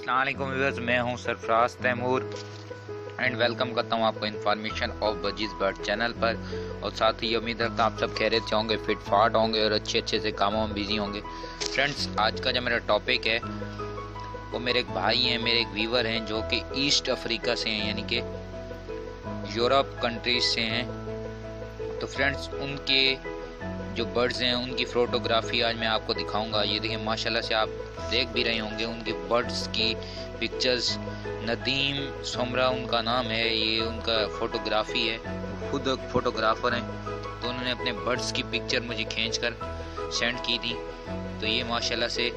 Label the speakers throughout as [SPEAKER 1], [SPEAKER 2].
[SPEAKER 1] अस्सलाम वालेकुम व्यूअर्स, मैं हूं सरफराज तैमूर एंड वेलकम करता हूं आपको information of budgies bird channel पर। और साथ ही उम्मीद रखता हूं आप सब खैरियत से होंगे, फिट फाट होंगे और अच्छे से कामों में बिजी होंगे। फ्रेंड्स, आज का जो मेरा टॉपिक है वो मेरे एक भाई हैं, मेरे एक व्यूवर हैं जो कि ईस्ट अफ्रीका से हैं, यानी कि यूरोप कंट्रीज से हैं। तो फ्रेंड्स, उनके जो बर्ड्स हैं उनकी फ़ोटोग्राफी आज मैं आपको दिखाऊंगा। ये देखिए, माशाल्लाह से आप देख भी रहे होंगे उनके बर्ड्स की पिक्चर्स। नदीम सोमरा उनका नाम है, ये उनका फ़ोटोग्राफी है, खुद फोटोग्राफ़र हैं। तो उन्होंने अपने बर्ड्स की पिक्चर मुझे खींचकर सेंड की थी। तो ये माशाल्लाह से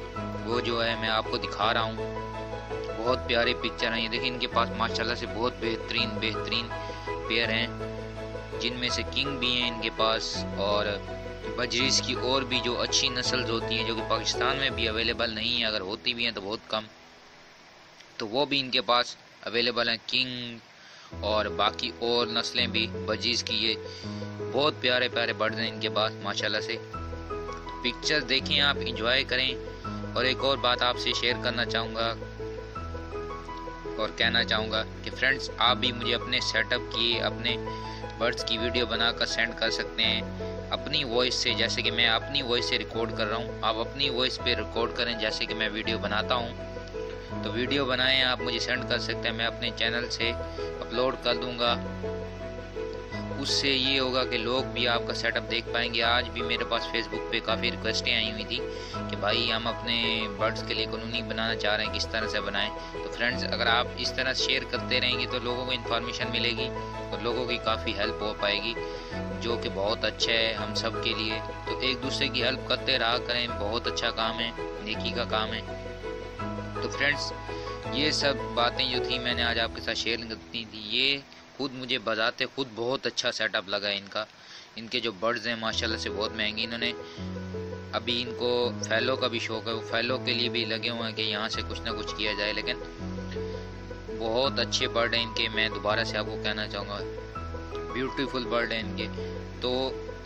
[SPEAKER 1] वो जो है मैं आपको दिखा रहा हूँ। बहुत प्यारे पिक्चर हैं। ये देखिए, इनके पास माशाल्लाह से बहुत बेहतरीन पेयर हैं, जिनमें से किंग भी हैं इनके पास, और बजरीज की और भी जो अच्छी नस्ल होती हैं जो कि पाकिस्तान में भी अवेलेबल नहीं है, अगर होती भी हैं तो बहुत कम, तो वो भी इनके पास अवेलेबल हैं, किंग और बाकी और नस्लें भी बजरीज की। ये बहुत प्यारे बर्ड हैं इनके पास माशाल्लाह से। पिक्चर्स देखें, आप इंजॉय करें। और एक और बात आपसे शेयर करना चाहूँगा और कहना चाहूँगा कि फ्रेंड्स, आप भी मुझे अपने सेटअप की, अपने बर्ड्स की वीडियो बनाकर सेंड कर सकते हैं अपनी वॉइस से। जैसे कि मैं अपनी वॉइस से रिकॉर्ड कर रहा हूँ, आप अपनी वॉइस पे रिकॉर्ड करें जैसे कि मैं वीडियो बनाता हूँ। तो वीडियो बनाएं, आप मुझे सेंड कर सकते हैं, मैं अपने चैनल से अपलोड कर दूँगा। उससे ये होगा कि लोग भी आपका सेटअप देख पाएंगे। आज भी मेरे पास फेसबुक पे काफ़ी रिक्वेस्टें आई हुई थी कि भाई हम अपने बर्ड्स के लिए कॉलोनी बनाना चाह रहे हैं, किस तरह से बनाएं। तो फ्रेंड्स, अगर आप इस तरह शेयर करते रहेंगे तो लोगों को इन्फॉर्मेशन मिलेगी और लोगों की काफ़ी हेल्प हो पाएगी, जो कि बहुत अच्छा है हम सब के लिए। तो एक दूसरे की हेल्प करते रहा करें, बहुत अच्छा काम है, नेकी का काम है। तो फ्रेंड्स, ये सब बातें जो थी मैंने आज आपके साथ शेयर करनी थी। ये खुद मुझे बजाते खुद बहुत अच्छा सेटअप लगा इनका। इनके जो बर्ड्स हैं माशाल्लाह से बहुत महंगे। इन्होंने अभी इनको फैलो का भी शौक है, वो फैलो के लिए भी लगे हुए हैं कि यहाँ से कुछ ना कुछ किया जाए। लेकिन बहुत अच्छे बर्ड हैं इनके, मैं दोबारा से आपको कहना चाहूँगा, ब्यूटीफुल बर्ड हैं इनके। तो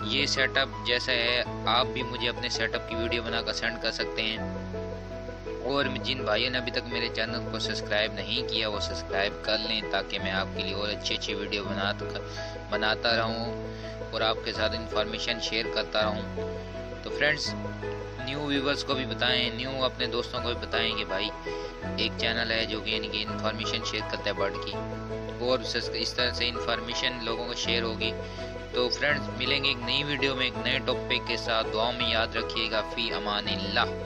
[SPEAKER 1] ये सेटअप जैसा है, आप भी मुझे अपने सेटअप की वीडियो बनाकर सेंड कर सकते हैं। और जिन भाइयों ने अभी तक मेरे चैनल को सब्सक्राइब नहीं किया वो सब्सक्राइब कर लें, ताकि मैं आपके लिए और अच्छी वीडियो बनाता रहूं और आपके साथ इन्फॉर्मेशन शेयर करता रहूं। तो फ्रेंड्स, न्यू व्यूवर्स को भी बताएं, न्यू अपने दोस्तों को भी बताएं कि भाई एक चैनल है जो कि यानी कि इन्फॉर्मेशन शेयर करता है बर्ड की, और इस तरह से इन्फॉर्मेशन लोगों को शेयर होगी। तो फ्रेंड्स, मिलेंगे एक नई वीडियो में एक नए टॉपिक के साथ। दुआ में याद रखिएगा। फी अमानिल्लाह।